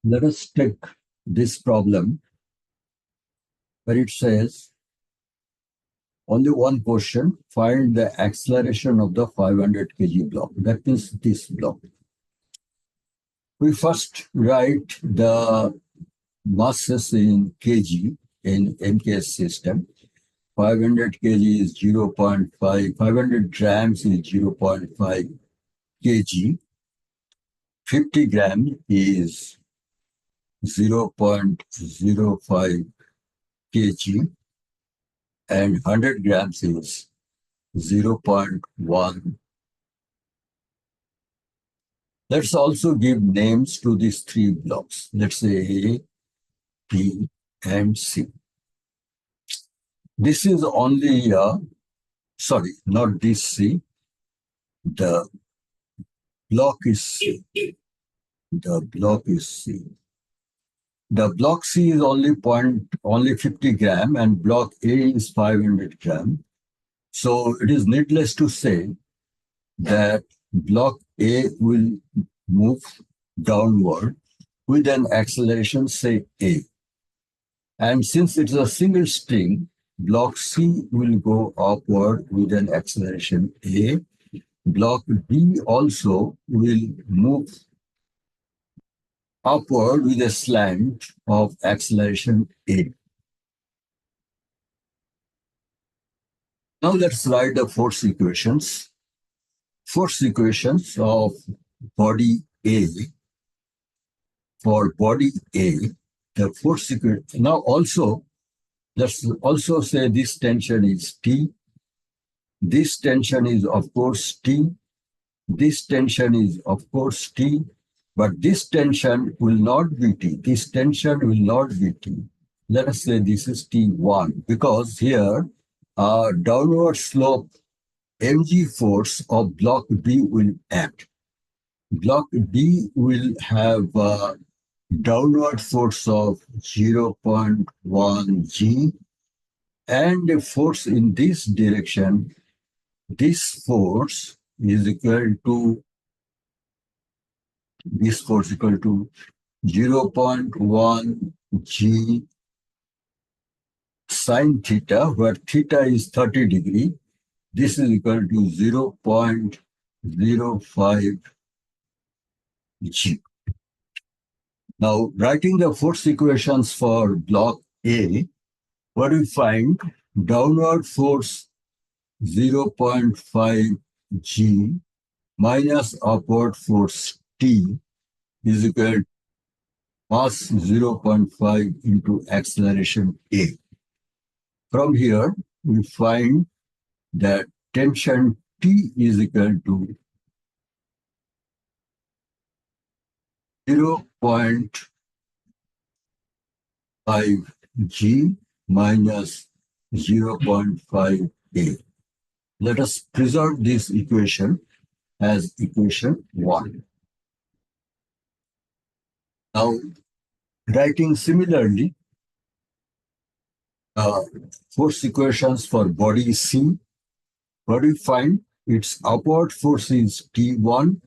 Let us take this problem where it says only one question, find the acceleration of the 500 kg block. That means this block. We first write the masses in kg in MKS system. 500 kg is 0.5, 500 grams is 0.5 kg, 50 grams is 0.05 kg, and 100 grams is 0.1. Let's also give names to these three blocks. Let's say A, B, and C. This is only, sorry, not this C. The block is C. The block is C. The block C is only 50 gram and block A is 500 gram. So it is needless to say that block A will move downward with an acceleration, say A. And since it's a single string, block C will go upward with an acceleration A. Block B also will move upward with a slant of acceleration A. Now let's write the force equations. Force equations of body A. For body A, the force equation. Now also, let's also say this tension is T. This tension is of course T. This tension is of course T. But this tension will not be T. This tension will not be T. Let us say this is T1 because here downward slope mg force of block B will act. Block B will have a downward force of 0.1 g and a force in this direction. This force is equal to 0.1 g sine theta, where theta is 30 degree. This is equal to 0.05 g. Now, writing the force equations for block A, what we find? Downward force 0.5 g minus upward force T is equal to mass 0.5 into acceleration A. From here, we find that tension T is equal to 0.5 g minus 0.5 A. Let us preserve this equation as equation 1. Now, writing similarly, force equations for body C, what we find? Its upward force is T1,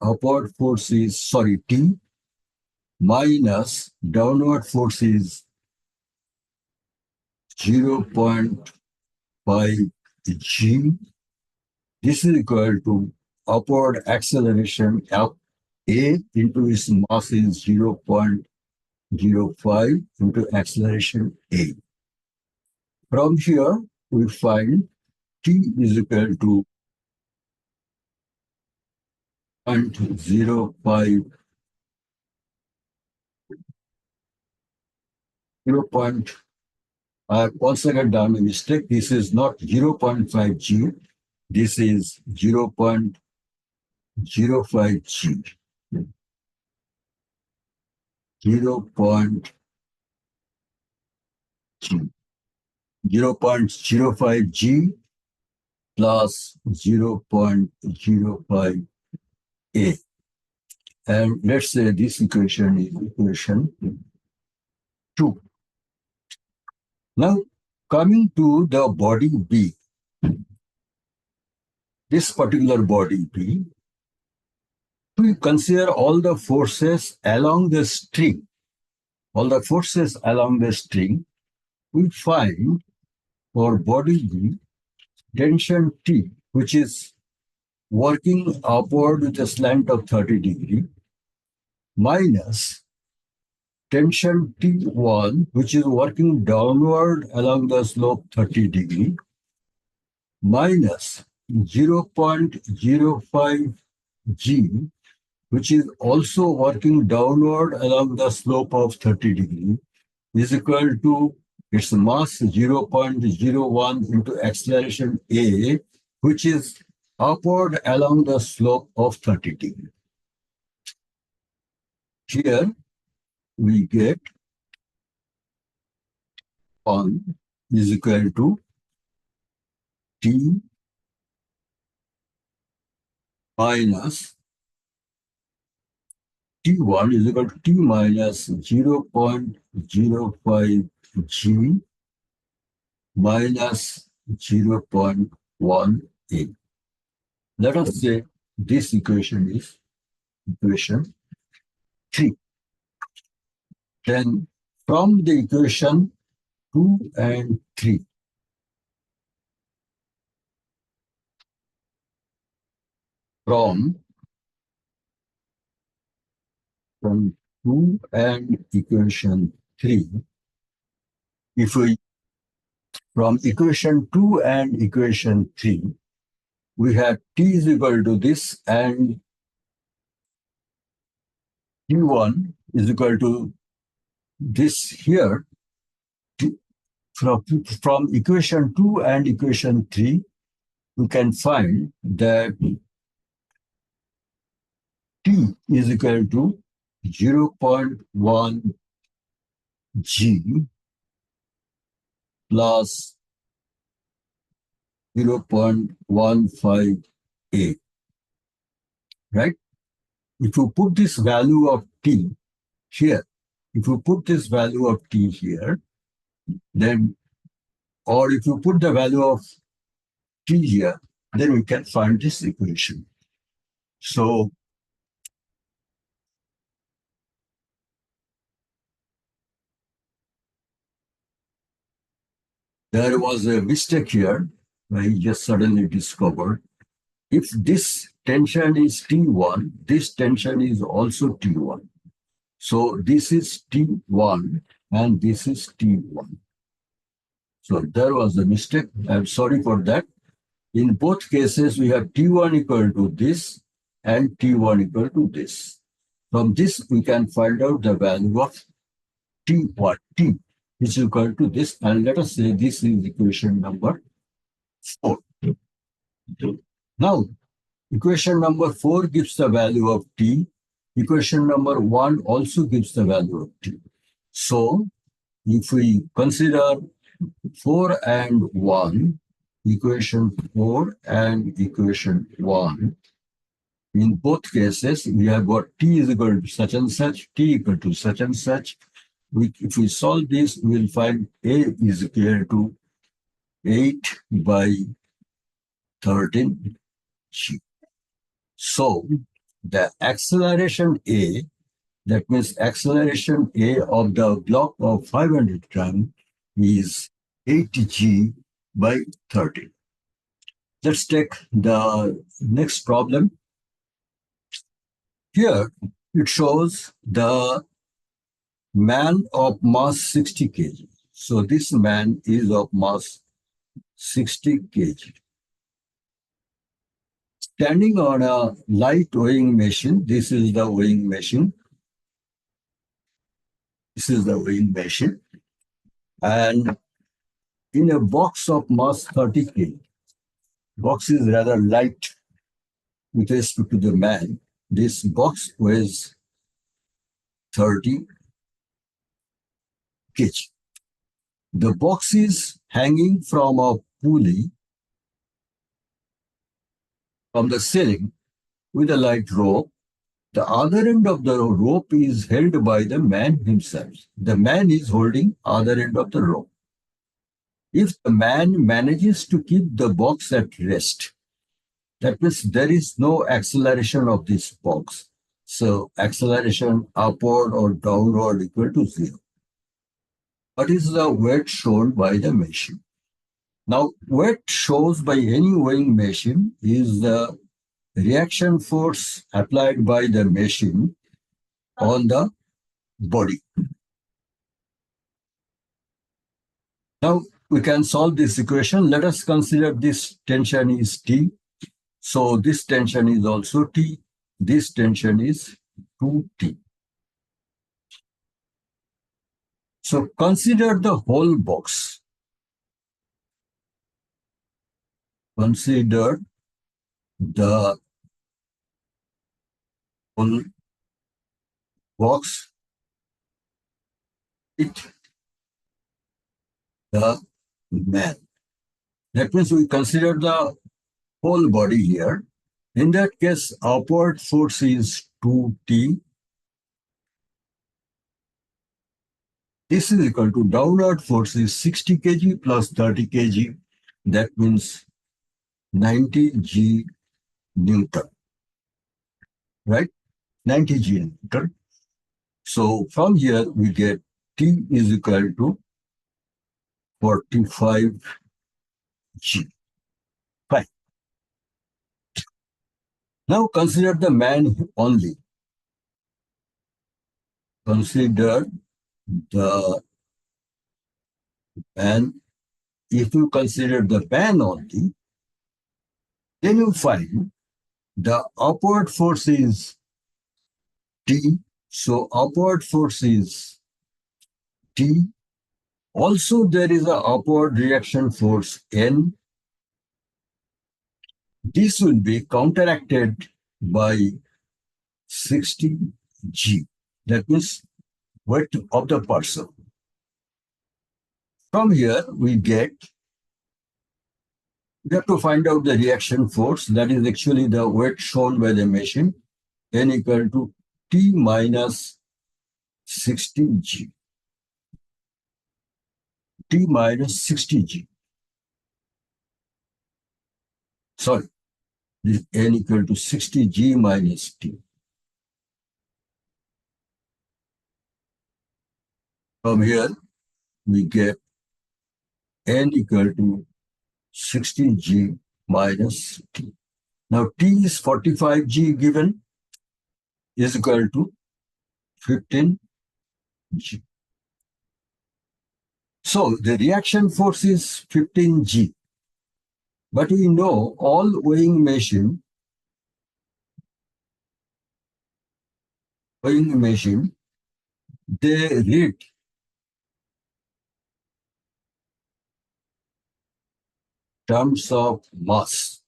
upward force is, T, minus downward force is 0.5 g. This is equal to upward acceleration F A into its mass is 0.05 into acceleration A. From here, we find T is equal to 0.05 once again done a mistake. This is not 0.5 G. This is 0.05 G. 0.05 G plus 0.05 A. And let's say this equation is equation 2. Now, coming to the body B, this particular body B, we consider all the forces along the string, we find for body B, tension T, which is working upward with a slant of 30 degree, minus tension T1, which is working downward along the slope 30 degree, minus 0.05 G, which is also working downward along the slope of 30 degree, is equal to its mass 0.01 into acceleration A, which is upward along the slope of 30 degree. Here we get 1 is equal to T minus T1 is equal to T minus 0.05 G minus 0.1 A. Let us say this equation is equation 3. Then from the equation 2 and 3, from 2 and equation 3, if we from equation 2 and equation 3, we have T is equal to this and T1 is equal to this here. From equation 2 and equation 3, we can find that T is equal to 0.1 G plus 0.15 A, right? If you put this value of T here, then, or if you put the value of T here, then we can find this equation. So there was a mistake here. I just suddenly discovered if this tension is T1, this tension is also T1. So this is T1 and this is T1. So there was a mistake. I'm sorry for that. In both cases, we have T1 equal to this and T1 equal to this. From this, we can find out the value of T1, T, which is equal to this. And let us say this is equation number 4. Now, equation number 4 gives the value of T. Equation number 1 also gives the value of T. So, if we consider 4 and 1, equation 4 and equation 1, in both cases, we have got T is equal to such and such, T equal to such and such. If we solve this, we will find A is equal to 8 by 13 G. So, the acceleration A, that means acceleration A of the block of 500 grams is 8G by 13. Let's take the next problem. Here, it shows the man of mass 60 kg. So this man is of mass 60 kg. Standing on a light weighing machine, this is the weighing machine. And in a box of mass 30 kg, box is rather light with respect to the man. This box weighs 30 kg. The box is hanging from a pulley from the ceiling with a light rope. The other end of the rope is held by the man himself. The man is holding other end of the rope. If the man manages to keep the box at rest, that means there is no acceleration of this box. So acceleration upward or downward equal to 0. What is the weight shown by the machine? Now, weight shows by any weighing machine is the reaction force applied by the machine on the body. Now, we can solve this equation. Let us consider this tension is T. So this tension is also T. This tension is 2T. So consider the whole box. Consider the whole box. It the man. That means we consider the whole body here. In that case, upward force is 2T. This is equal to downward force is 60 kg plus 30 kg. That means 90 G Newton, right? 90 G Newton. So from here we get T is equal to 45 G. Fine. Now consider the man only. Consider the man. If you consider the man only, then you find the upward force is T. So upward force is T. Also, there is an upward reaction force N. This will be counteracted by 60 G. That means weight of the person. From here, we have to find out the reaction force. That is actually the weight shown by the machine. N equal to T minus 60 G. T minus 60 G. Sorry, this N equal to 60 G minus T. From here, we get N equal to 60 G minus T. Now, T is 45 G given is equal to 15 G. So, the reaction force is 15 G. But we know all weighing machine, they read terms of mass.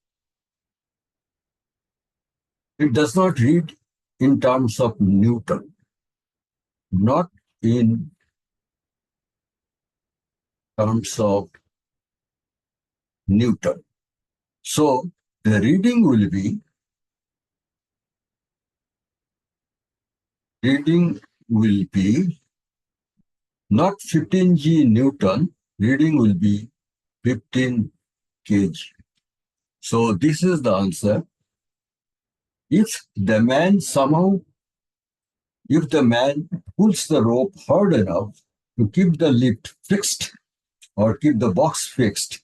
It does not read in terms of Newton, not in terms of Newton. So the reading will be not 15 G Newton, reading will be 15 kg. So this is the answer. If the man pulls the rope hard enough to keep the lift fixed or keep the box fixed,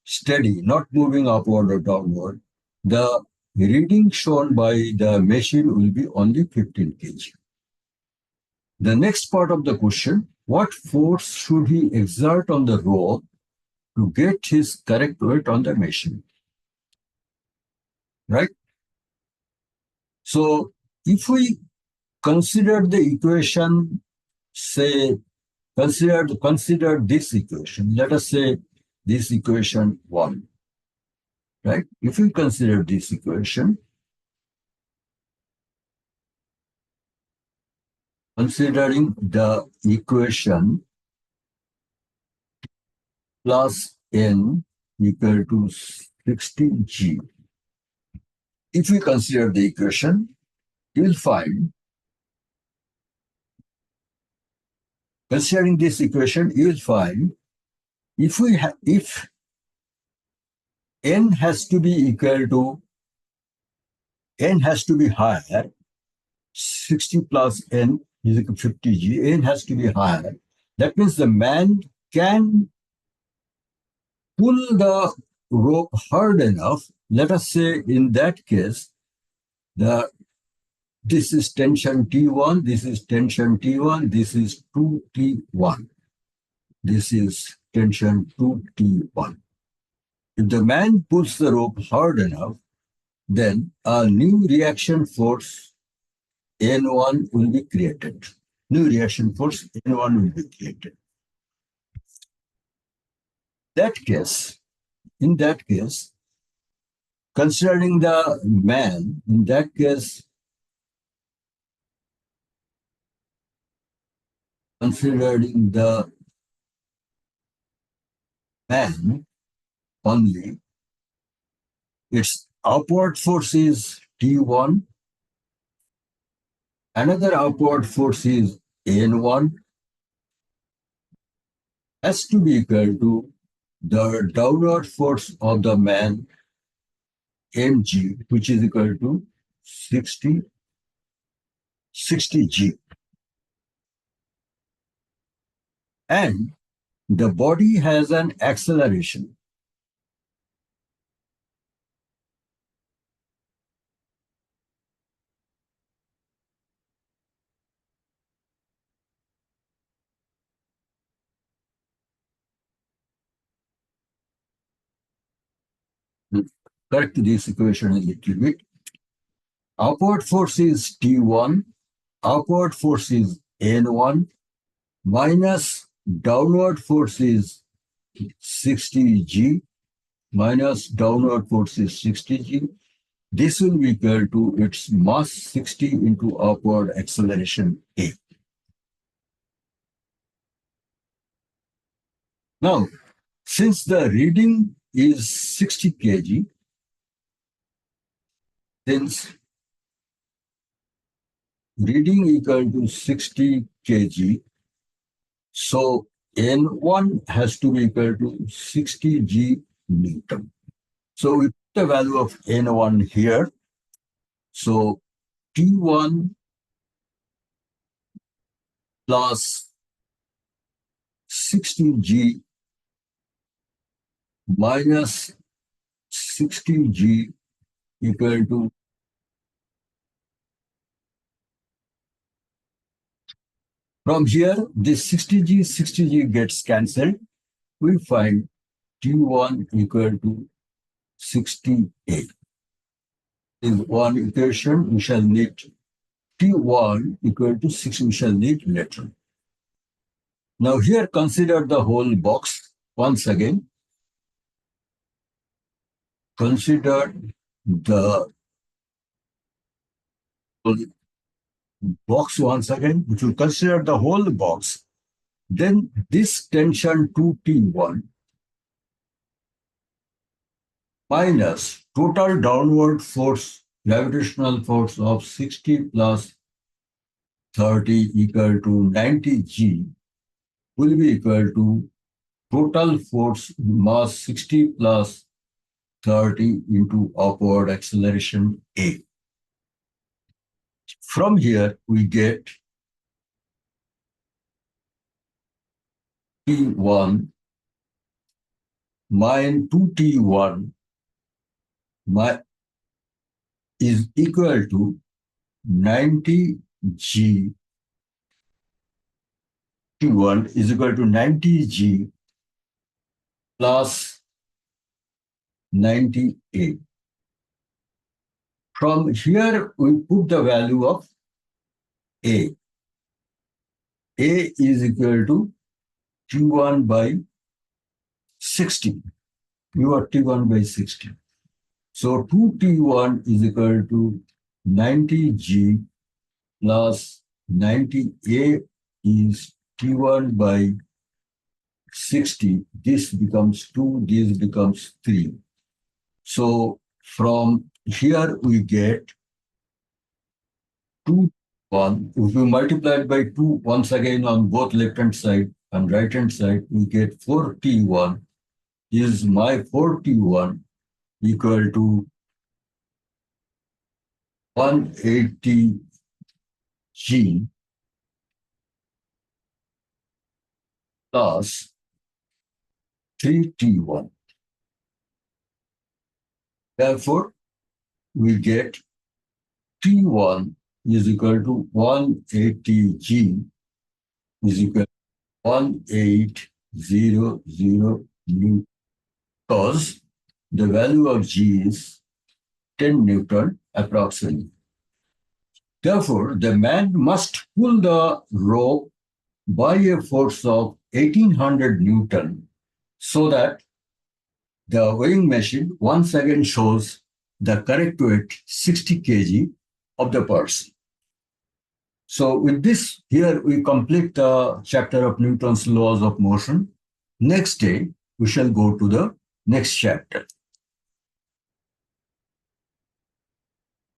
steady, not moving upward or downward, the reading shown by the machine will be only 15 kg. The next part of the question, what force should he exert on the rope to get his correct weight on the machine? Right? So if we consider the equation, say, consider this equation. Let us say this equation 1. Right? If we consider this equation, considering the equation plus n equal to 16g. If we consider the equation, you will find, considering this equation, you will find if n has to be higher, 60 plus N is equal to 50G. N has to be higher. That means the man can pull the rope hard enough. Let us say in that case, the this is tension T1, this is tension T1, this is 2T1. This is tension 2T1. If the man pulls the rope hard enough, then a new reaction force N1 will be created. New reaction force N1 will be created. In that case, considering the man, in that case, considering the man only, its upward force is T1, another upward force is N1, has to be equal to the downward force of the man mg, which is equal to 60G. And the body has an acceleration. Correct this equation a little bit. Upward force is T1, upward force is N1, minus downward force is 60G, minus downward force is 60G. This will be equal to its mass 60 into upward acceleration A. Now, since the reading is 60 kg, since reading equal to 60 kg, so N1 has to be equal to 60G Newton. So we put the value of N1 here. So T1 plus 60G minus 60G equal to, from here, this 60G gets cancelled. We find T1 equal to 68. In one equation, we shall need T1 equal to 6, we shall need later. Now here, consider the whole box once again. Consider the box once again, which will consider the whole box. Then this tension 2T1 minus total downward force, gravitational force of 60 plus 30 equal to 90G will be equal to total force mass 60 plus 30 into upward acceleration A. From here, we get T1 minus 2T1 is equal to 90G. T1 is equal to 90G plus 98. From here, we put the value of A. A is equal to T1 by 60. You are T1 by 60. So 2T1 is equal to 90G plus 90A is T1 by 60. This becomes 2, this becomes 3. So from here we get 2, 1. If we multiply it by 2 once again on both left-hand side and right-hand side, we get 4T1 is my 4T1 equal to 180 G plus 3T1. Therefore, we get T1 is equal to 180G is equal to 1800 Newton, because the value of G is 10 Newton approximately. Therefore, the man must pull the rope by a force of 1800 Newton, so that the weighing machine once again shows the correct weight 60 kg of the person. So with this, here we complete the chapter of Newton's laws of motion. Next day, we shall go to the next chapter.